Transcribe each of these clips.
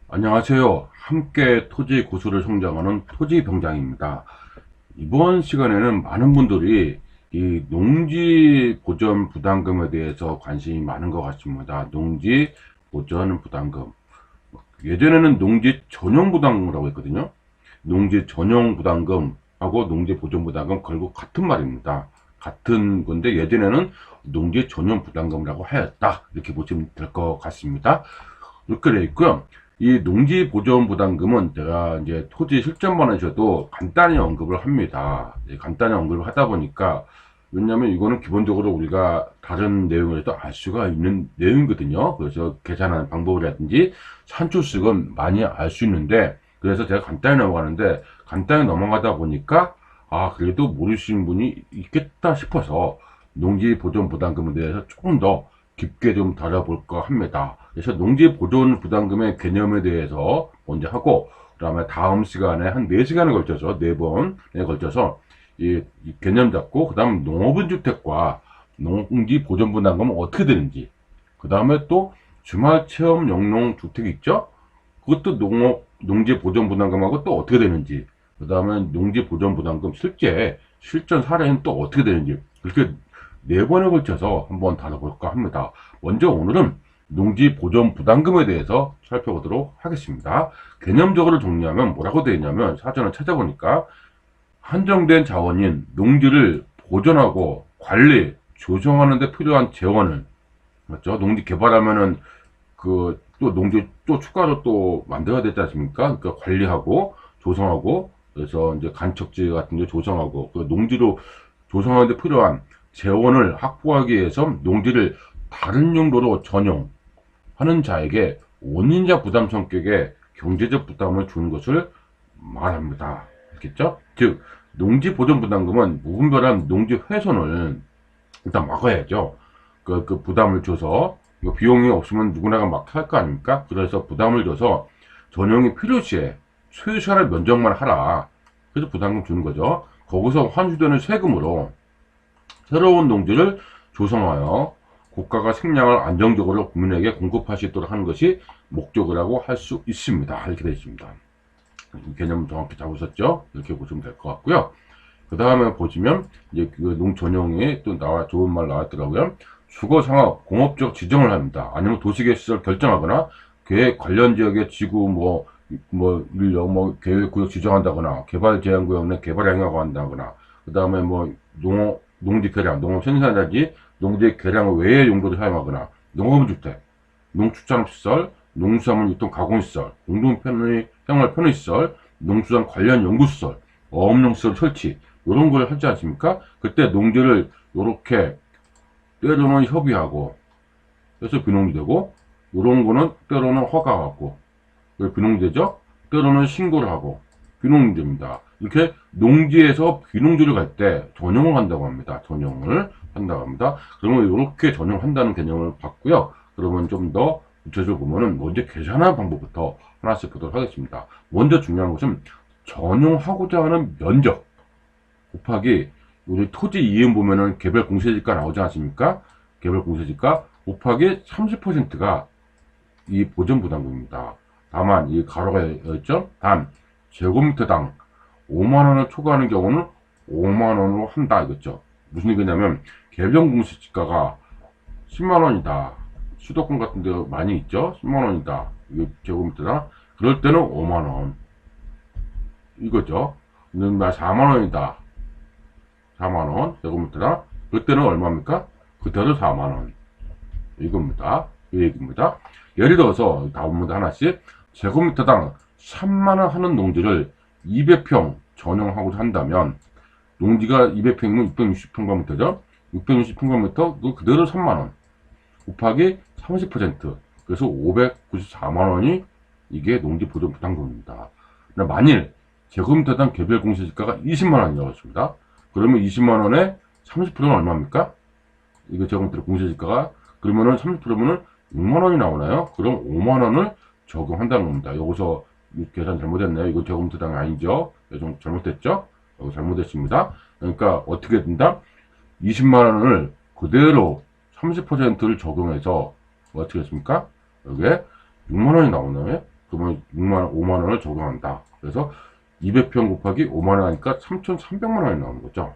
안녕하세요. 함께 토지 고수를 성장하는 토지병장입니다. 이번 시간에는 많은 분들이 이 농지 보전 부담금에 대해서 관심이 많은 것 같습니다. 농지 보전 부담금. 예전에는 농지 전용 부담금이라고 했거든요. 농지 전용 부담금하고 농지 보전 부담금 결국 같은 말입니다. 같은 건데 예전에는 농지 전용 부담금이라고 하였다. 이렇게 보시면 될 것 같습니다. 이렇게 되어 있고요. 이 농지 보전 부담금은 제가 이제 토지 실전반에서도 간단히 언급을 합니다. 간단히 언급을 하다 보니까 왜냐면 이거는 기본적으로 우리가 다른 내용에서도 알 수가 있는 내용이거든요. 그래서 계산하는 방법이라든지 산출식은 많이 알 수 있는데 그래서 제가 간단히 넘어가는데 간단히 넘어가다 보니까 그래도 모르시는 분이 있겠다 싶어서 농지 보전 부담금에 대해서 조금 더 깊게 좀 다뤄볼까 합니다. 그래서 농지 보존 부담금의 개념에 대해서 먼저 하고, 그 다음에 다음 시간에 한 4시간에 걸쳐서, 4번에 걸쳐서 이 개념 잡고, 그 다음 농업은 주택과 농지 보존 부담금은 어떻게 되는지, 그 다음에 또 주말 체험 영농 주택 있죠? 그것도 농지 보존 부담금하고 또 어떻게 되는지, 그 다음에 농지 보존 부담금 실전 사례는 또 어떻게 되는지, 그렇게 4번에 걸쳐서 한번 다뤄볼까 합니다. 먼저 오늘은 농지 보존 부담금에 대해서 살펴보도록 하겠습니다. 개념적으로 정리하면 뭐라고 되어 있냐면 사전을 찾아보니까 한정된 자원인 농지를 보존하고 관리, 조성하는 데 필요한 재원을 맞죠? 농지 개발하면은 또 농지 또 추가로 또 만들어야 되지 않습니까? 그러니까 관리하고 조성하고 그래서 이제 간척지 같은 데 조성하고 그 농지로 조성하는 데 필요한 재원을 확보하기 위해서 농지를 다른 용도로 전용하는 자에게 원인자 부담 성격의 경제적 부담을 주는 것을 말합니다. 알겠죠? 즉 농지 보존 부담금은 무분별한 농지 훼손을 일단 막아야죠. 그 부담을 줘서 비용이 없으면 누구나가 막 할 거 아닙니까? 그래서 부담을 줘서 전용이 필요시에 소유 시간을 면적만 하라. 그래서 부담금 주는 거죠. 거기서 환수되는 세금으로 새로운 농지를 조성하여 국가가 식량을 안정적으로 국민에게 공급할 수 있도록 하는 것이 목적이라고 할 수 있습니다. 이렇게 되어 있습니다. 개념 정확히 잡으셨죠? 이렇게 보시면 될 것 같고요. 그 다음에 보시면 이제 그 농전용이 또 좋은 말 나왔더라고요. 주거 상업 공업적 지정을 합니다. 아니면 도시계 시설 결정하거나 계획 관련 지역의 지구 인력 계획 구역 지정한다거나 개발 제한 구역 내 개발 행하고 한다거나 그 다음에 농지 개량 농업 생산자지 농지 개량 외의 용도로 사용하거나 농업주택 농축산업시설 농수산물 유통 가공시설 공동 생활 편의시설 농수산 관련 연구시설 어업용시설 설치 요런 걸 하지 않습니까? 그때 농지를 요렇게 때로는 협의하고 그래서 비농지되고 요런 거는 때로는 허가하고 비농지되죠? 때로는 신고를 하고 비농지됩니다. 이렇게 농지에서 비농지를 갈 때 전용을 한다고 합니다. 전용을 한다고 합니다. 그러면 이렇게 전용한다는 개념을 봤고요. 그러면 좀 더 구체적으로 보면은 먼저 계산하는 방법부터 하나씩 보도록 하겠습니다. 먼저 중요한 것은 전용하고자 하는 면적 곱하기 우리 토지 이행 보면은 개별 공시지가 나오지 않습니까? 개별 공시지가 곱하기 30%가 이 보전 부담금입니다. 다만 이 가로가 있죠? 단 제곱미터당 5만원을 초과하는 경우는 5만원으로 한다 이거죠. 무슨 얘기냐면 개별 공시지가가 10만원이다. 수도권 같은 데 많이 있죠? 10만원이다. 이거 제곱미터당. 그럴 때는 5만원. 이거죠. 근데 4만원이다. 4만원 제곱미터당. 그때는 얼마입니까? 그때는 4만원. 이겁니다. 이 얘기입니다. 예를 들어서 다음 문제 하나씩 제곱미터당 3만원 하는 농지를 200평 전용하고자 한다면 농지가 200평이면 660평방미터죠. 660평방미터 그 그대로 3만원 곱하기 30% 그래서 594만원이 이게 농지 보존 부담금입니다. 만일 제곱미터당 개별 공시지가가 20만원이라고 했습니다. 그러면 20만원에 30%는 얼마입니까? 이거 제곱미터 공시지가가 그러면은 30%면은 6만원이 나오나요? 그럼 5만원을 적용한다는 겁니다. 여기서 계산 잘못했네요. 이거 제곱미터당이 아니죠? 좀 잘못됐죠? 여기 잘못됐습니다. 그러니까 어떻게 된다? 20만원을 그대로 30%를 적용해서 어떻게 했습니까? 여기에 6만원이 나오나요? 그러면 5만 원을 적용한다. 그래서 200평 곱하기 5만 원 하니까 3,300만 원이 나오는 거죠.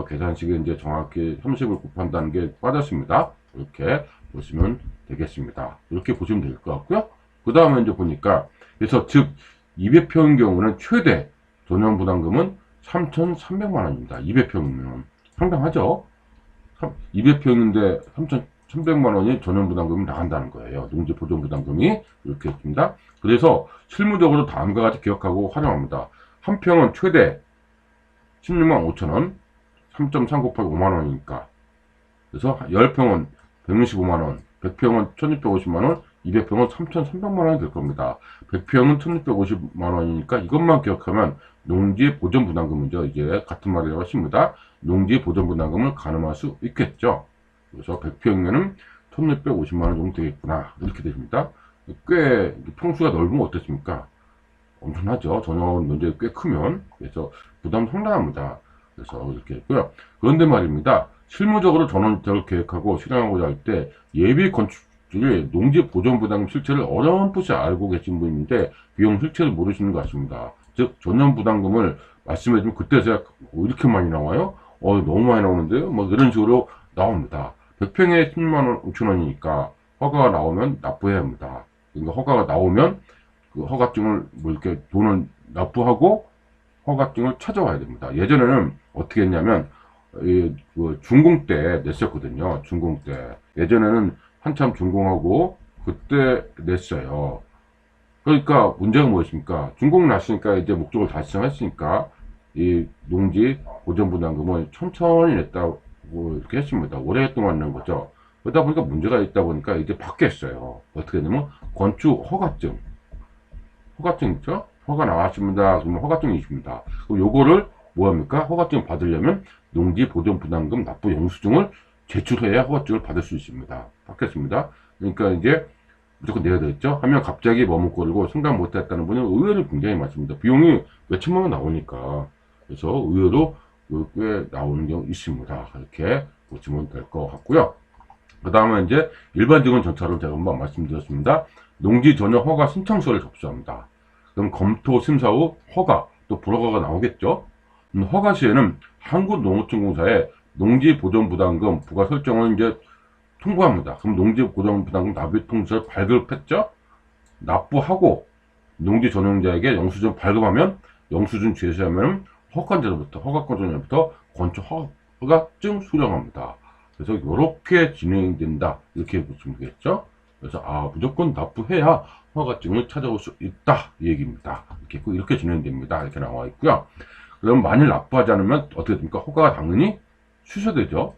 계산식에 이제 정확히 30을 곱한다는 게 빠졌습니다. 이렇게 보시면 되겠습니다. 이렇게 보시면 될 것 같고요. 그 다음에 이제 보니까, 그래서 즉, 200평인 경우는 최대 전용 부담금은 3,300만 원입니다. 200평이면. 상당하죠? 200평인데 3,300만 원이 전용 부담금이 나간다는 거예요. 농지 보존 부담금이. 이렇게 있습니다. 그래서 실무적으로 다음과 같이 기억하고 활용합니다. 한 평은 최대 16만 5천 원, 3.3 곱하기 5만 원이니까. 그래서 10평은 165만 원, 100평은 1650만 원, 200평은 3,300만 원이 될 겁니다. 100평은 1650만 원이니까 이것만 기억하면 농지 보존 부담금이죠. 이제 같은 말이라고 하십니다. 농지 보존 부담금을 가늠할 수 있겠죠. 그래서 100평이면은 1650만 원 정도 되겠구나. 이렇게 됩니다. 꽤 평수가 넓으면 어떻습니까? 엄청나죠. 전용 면적이 꽤 크면. 그래서 부담 상당합니다. 그래서 이렇게 했고요. 그런데 말입니다. 실무적으로 전원주택을 계획하고 실행하고자 할 때 예비 건축주의 농지 보존 부담금 실체를 어렴풋이 알고 계신 분인데 비용 실체를 모르시는 것 같습니다. 즉 전용 부담금을 말씀해주면 그때서야 이렇게 많이 나와요? 너무 많이 나오는데요? 뭐 이런 식으로 나옵니다. 100평에 10만 5천 원이니까 허가가 나오면 납부해야 합니다. 그러니까 허가가 나오면 그 허가증을 뭐 이렇게 돈을 납부하고 허가증을 찾아와야 됩니다. 예전에는 어떻게 했냐면 그 준공 때 냈었거든요. 준공 때. 예전에는 한참 준공하고 그때 냈어요. 그러니까 문제가 무엇입니까? 준공 났으니까 이제 목적을 달성했으니까 이 농지 보존부담금을 천천히 냈다고 이렇게 했습니다. 오랫동안 낸 거죠. 그러다 보니까 문제가 있다 보니까 이제 바뀌었어요. 어떻게 되냐면 건축 허가증 있죠? 허가 나왔습니다. 그러면 허가증이 있습니다. 그럼 요거를 뭐합니까? 허가증 받으려면 농지 보존 부담금 납부 영수증을 제출해야 허가증을 받을 수 있습니다. 바뀌었습니다. 그러니까 이제 무조건 내야 되겠죠? 하면 갑자기 머뭇거리고 생각 못했다는 분은 의외로 굉장히 많습니다. 비용이 몇천만 원 나오니까. 그래서 의외로 꽤 나오는 경우 있습니다. 이렇게 보시면 될 것 같고요. 그 다음에 이제 일반적인 절차로 제가 한번 말씀드렸습니다. 농지 전용 허가 신청서를 접수합니다. 그럼 검토 심사 후 허가 또 불허가가 나오겠죠. 허가 시에는 한국농어촌공사에 농지 보존 부담금 부과 설정을 이제 통보합니다. 그럼 농지 보존 부담금 납입 통지서를 발급했죠. 납부하고 농지 전용자에게 영수증 발급하면 영수증 제시하면 허가권 전에부터 건축 허가증 수령합니다. 그래서 이렇게 진행된다. 이렇게 보시면 되겠죠. 그래서 무조건 납부해야 허가증을 찾아올 수 있다 이 얘기입니다. 이렇게 진행됩니다. 이렇게 나와 있고요. 그럼 만일 납부하지 않으면 어떻게 됩니까? 허가가 당연히 취소되죠.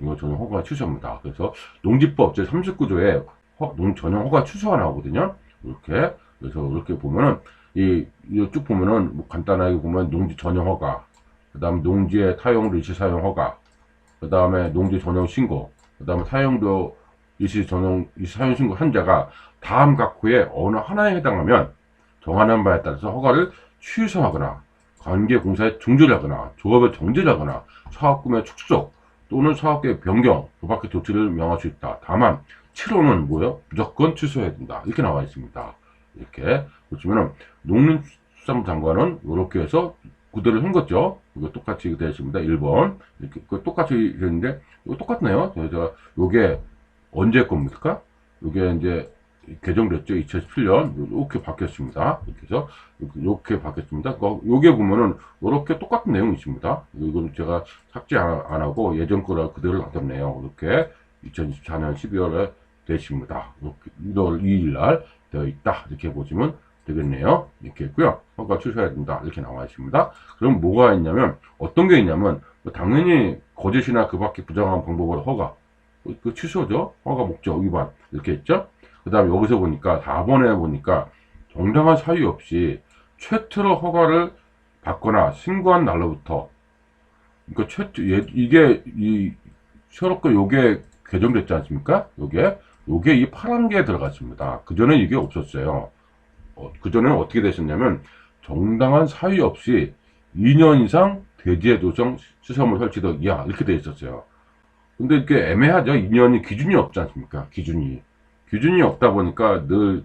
이거 전용 허가 취소입니다. 그래서 농지법 제 39조에 전용 허가 취소가 나오거든요. 이렇게 그래서 이렇게 보면은 쭉 보면은 뭐 간단하게 보면 농지 전용 허가, 그다음 농지의 타용 일시 사용 허가, 그다음에 농지 전용 신고, 그다음에 사용도 일시 사용 신고 한자가 다음 각 후에 어느 하나에 해당하면 정하는 바에 따라서 허가를 취소하거나 관계 공사에 중지를 하거나 조업에 정지를 하거나 사업금의 축소 또는 사업계획 변경 그 밖의 조치를 명할 수 있다. 다만 7호는 뭐예요? 무조건 취소해야 된다. 이렇게 나와 있습니다. 이렇게 보시면은 농림수산부 장관은 이렇게 해서 그대로 한 거죠. 이거 똑같이 되어 있습니다. 1번 이렇게 똑같이 되는데 이거 똑같네요. 제가 요게 언제 겁니까? 요게 이제 개정됐죠. 2017년 이렇게 바뀌었습니다. 이렇게 해서 이렇게 바뀌었습니다. 요게 보면은 이렇게 똑같은 내용이 있습니다. 이거는 제가 삭제 안 하고 예전 거라 그대로 놔뒀네요. 이렇게 2024년 12월에 되십니다. 이렇게 1월 2일 날 되어 있다. 이렇게 보시면 되겠네요. 이렇게 있고요. 허가 취소해야 된다. 이렇게 나와 있습니다. 그럼 뭐가 있냐면 어떤 게 있냐면 당연히 거짓이나 그 밖에 부정한 방법으로 허가 그 취소죠. 허가 목적 위반 이렇게 있죠. 그 다음에 여기서 보니까 4번에 보니까 정당한 사유 없이 최초로 허가를 받거나 신고한 날로부터 그러니까 이게 새롭게 요게 개정됐지 않습니까? 요게 이 파란 게 들어갔습니다. 그전에 이게 없었어요. 그전에는 어떻게 되셨냐면 정당한 사유 없이 2년 이상 대지의 도성 시설물 설치도 이하 이렇게 돼 있었어요. 근데 이렇게 애매하죠. 2년이 기준이 없지 않습니까? 기준이 없다 보니까 늘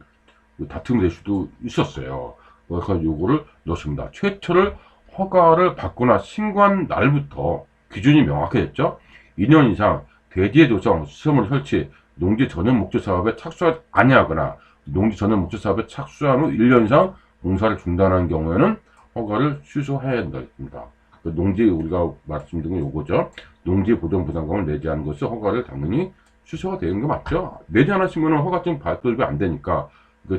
다툼이 될 수도 있었어요. 그래서 요거를 넣었습니다. 최초를 허가를 받거나 신고한 날부터 기준이 명확해졌죠. 2년 이상 대지의 조성, 시설물 설치, 농지 전용 목적 사업에 착수하지 아니하거나 농지 전용 목적 사업에 착수한 후 1년 이상 공사를 중단한 경우에는 허가를 취소해야 된다입니다. 농지 우리가 말씀드린 건 요거죠. 농지 보존 부담금을 내지 않은 것은 허가를 당연히 취소가 되는 게 맞죠. 내지 않으시면 허가증 발급이 안 되니까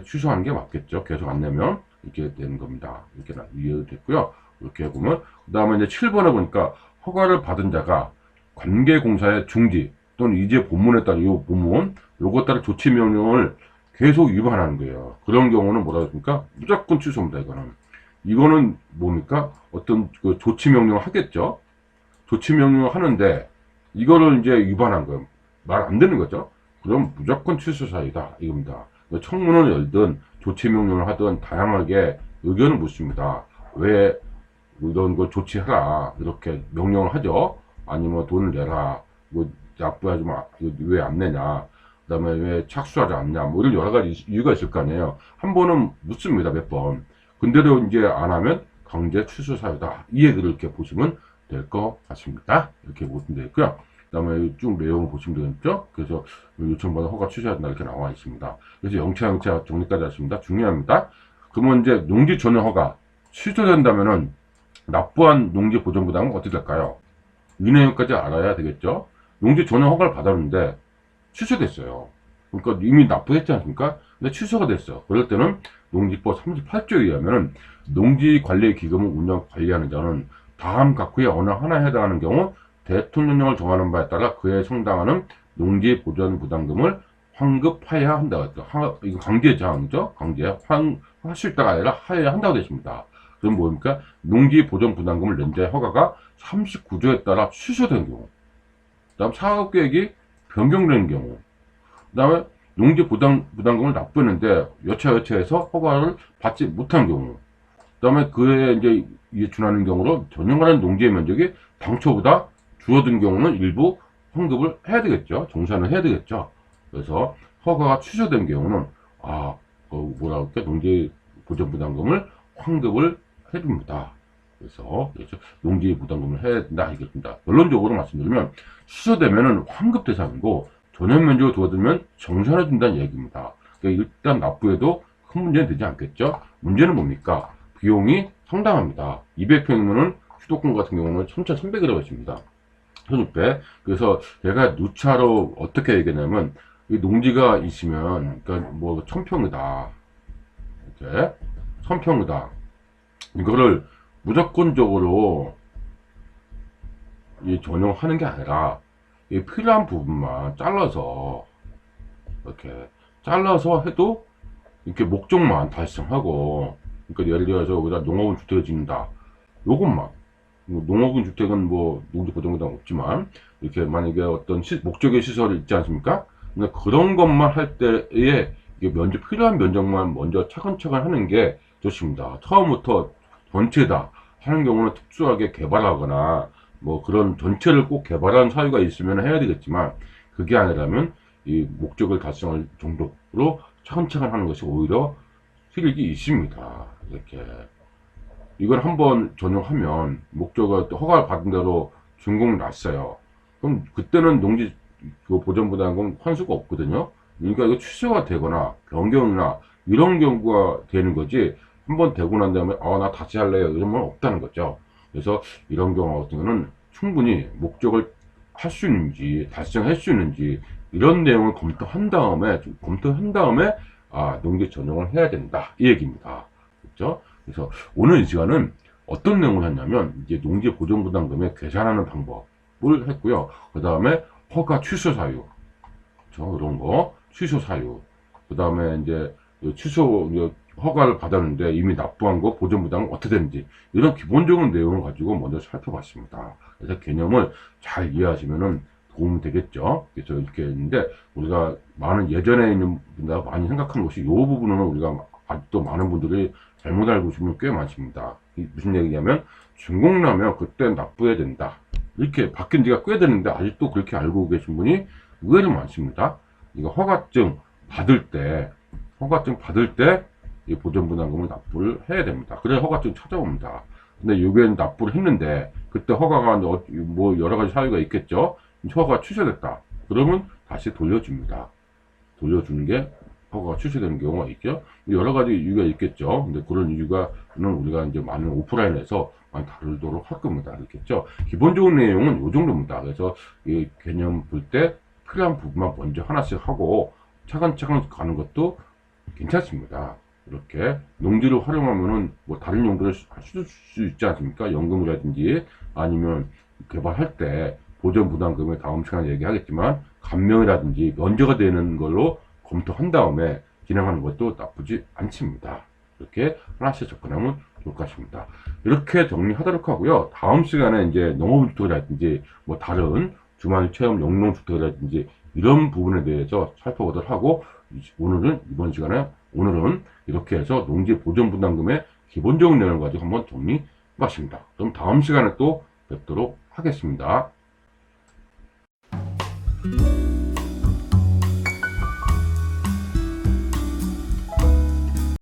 취소하는 게 맞겠죠. 계속 안 내면 이렇게 되는 겁니다. 이렇게 이해됐고요. 이렇게 보면 그 다음에 이제 7번에 보니까 허가를 받은 자가 관계공사의 중지 또는 이제 본문에 따른 이 본문 요것 따른 조치 명령을 계속 위반하는 거예요. 그런 경우는 뭐라고 했습니까? 무조건 취소입니다. 이거는 뭡니까? 어떤 그 조치 명령을 하겠죠. 조치 명령을 하는데 이거를 이제 위반한 거예요. 말 안 되는 거죠. 그럼 무조건 취소 사유다 이겁니다. 청문을 열든 조치 명령을 하든 다양하게 의견을 묻습니다. 왜 이런 거 조치하라 이렇게 명령을 하죠. 아니면 돈을 내라, 뭐 납부하지 마, 왜 안 내냐, 그 다음에 왜 착수하지 않냐, 뭐 이런 여러 가지 이유가 있을 거 아니에요. 한 번은 묻습니다. 몇 번. 근데도 이제 안 하면 강제 취소 사유다. 이 얘기를 이렇게 보시면 될 것 같습니다. 이렇게 보시면 되고요. 그 다음에 쭉 내용을 보시면 되겠죠. 그래서 요청받은 허가 취소해야 된다 이렇게 나와 있습니다. 그래서 영차 정리까지 하십니다. 중요합니다. 그러면 이제 농지 전용 허가 취소된다면은 납부한 농지 보전 부담은 어떻게 될까요? 이 내용까지 알아야 되겠죠. 농지 전용 허가를 받았는데 취소됐어요. 그러니까 이미 납부했지 않습니까? 근데 취소가 됐어. 그럴 때는 농지법 38조에 의하면 농지관리기금을 운영 관리하는 자는 다음 각후의 어느 하나에 해당하는 경우 대통령령을 정하는 바에 따라 그에 상당하는 농지 보전 부담금을 환급하여야 한다고 했죠. 이거 강제 저항이죠. 강제 하실 때가 아니라 하여야 한다고 되십니다. 그럼 뭡니까? 농지 보전 부담금을 낸 자의 허가가 39조에 따라 취소된 경우, 그 다음 사업계획이 변경된 경우, 그 다음에 농지 부담금을 납부했는데 여차여차해서 허가를 받지 못한 경우, 그 다음에 그에 이제 준하는 경우로 전용하는 농지의 면적이 당초보다 줄어든 경우는 일부 환급을 해야 되겠죠. 정산을 해야 되겠죠. 그래서 허가가 취소된 경우는 뭐라 할까, 농지 보전 부담금을 환급을 해줍니다. 그래서 농지 부담금을 해야 된다 이겠습니다. 결론적으로 말씀드리면 취소되면은 환급 대상이고 전용 면적을 두어두면 정산해 준다는 얘기입니다. 그러니까 일단 납부해도 큰 문제는 되지 않겠죠. 문제는 뭡니까? 비용이 상당합니다. 200평이면은 수도권 같은 경우는 3,300이라고 했습니다. 1,600. 그래서 제가 누차로 어떻게 얘기하냐면 이 농지가 있으면 그러니까 뭐 1,000평이다. 이렇게 1,000평이다. 이거를 무조건적으로 전용하는 게 아니라 필요한 부분만 잘라서 이렇게 잘라서 해도 이렇게 목적만 달성하고, 그러니까 예를 들어서 여기다 농업은 주택을 짓는다. 요것만, 농업은 주택은 뭐 농지 보전부담 없지만 이렇게 만약에 어떤 목적의 시설이 있지 않습니까? 근데 그런 것만 할 때에 이게 필요한 면적만 먼저 차근차근 하는 게 좋습니다. 처음부터 전체다 하는 경우는 특수하게 개발하거나 뭐 그런 전체를 꼭 개발하는 사유가 있으면 해야 되겠지만, 그게 아니라면 이 목적을 달성할 정도로 차근차근 하는 것이 오히려 실익이 있습니다. 이렇게 이걸 한번 전용하면 목적을 허가를 받은 대로 준공 났어요. 그럼 그때는 농지 보전부담금 환수가 없거든요. 그러니까 이거 취소가 되거나 변경이나 이런 경우가 되는 거지, 한번 되고 난 다음에 나 다시 할래요 이러면 없다는 거죠. 그래서 이런 경우 같은 경우는 충분히 목적을 할 수 있는지 달성할 수 있는지 이런 내용을 검토한 다음에 농지 전용을 해야 된다 이 얘기입니다. 그렇죠? 그래서 오늘 이 시간은 어떤 내용을 했냐면 이제 농지 보존 부담금에 계산하는 방법을 했고요. 그 다음에 허가 취소 사유, 그렇죠? 이런 거 취소 사유, 그 다음에 이제 취소 허가를 받았는데 이미 납부한 거 보존 부담은 어떻게 되는지 이런 기본적인 내용을 가지고 먼저 살펴봤습니다. 그래서 개념을 잘 이해하시면은 도움이 되겠죠. 그래서 이렇게 했는데 우리가 많은 예전에 있는 분들 많이 생각하는 것이 이 부분은 우리가 아직도 많은 분들이 잘못 알고 계신 분 꽤 많습니다. 무슨 얘기냐면 준공나면 그때 납부해야 된다. 이렇게 바뀐 지가 꽤 됐는데 아직도 그렇게 알고 계신 분이 의외로 많습니다. 이거 허가증 받을 때 허가증 받을 때 이 보전부담금을 납부를 해야 됩니다. 그래야 허가증 찾아옵니다. 근데 이게 납부를 했는데 그때 허가가 뭐 여러 가지 사유가 있겠죠. 허가가 취소됐다. 그러면 다시 돌려줍니다. 돌려주는 게 허가가 취소되는 경우가 있죠. 여러 가지 이유가 있겠죠. 근데 그런 이유가는 우리가 이제 많은 오프라인에서 많이 다루도록 할 겁니다. 알겠죠? 기본적인 내용은 이 정도입니다. 그래서 이 개념 볼 때 필요한 부분만 먼저 하나씩 하고 차근차근 가는 것도 괜찮습니다. 이렇게 농지를 활용하면은 뭐 다른 용도를 쓸 수 있지 않습니까? 연금이라든지 아니면 개발할 때 보전 부담금을 다음 시간에 얘기하겠지만 감면이라든지 면제가 되는 걸로 검토한 다음에 진행하는 것도 나쁘지 않습니다. 이렇게 하나씩 접근하면 좋을 것 같습니다. 이렇게 정리하도록 하고요. 다음 시간에 이제 농업주택이라든지 뭐 다른 주말 체험 영농주택이라든지 이런 부분에 대해서 살펴보도록 하고 이번 시간에 오늘은 이렇게 해서 농지 보전 부담금의 기본적인 내용을 가지고 한번 정리해봤습니다. 그럼 다음 시간에 또 뵙도록 하겠습니다.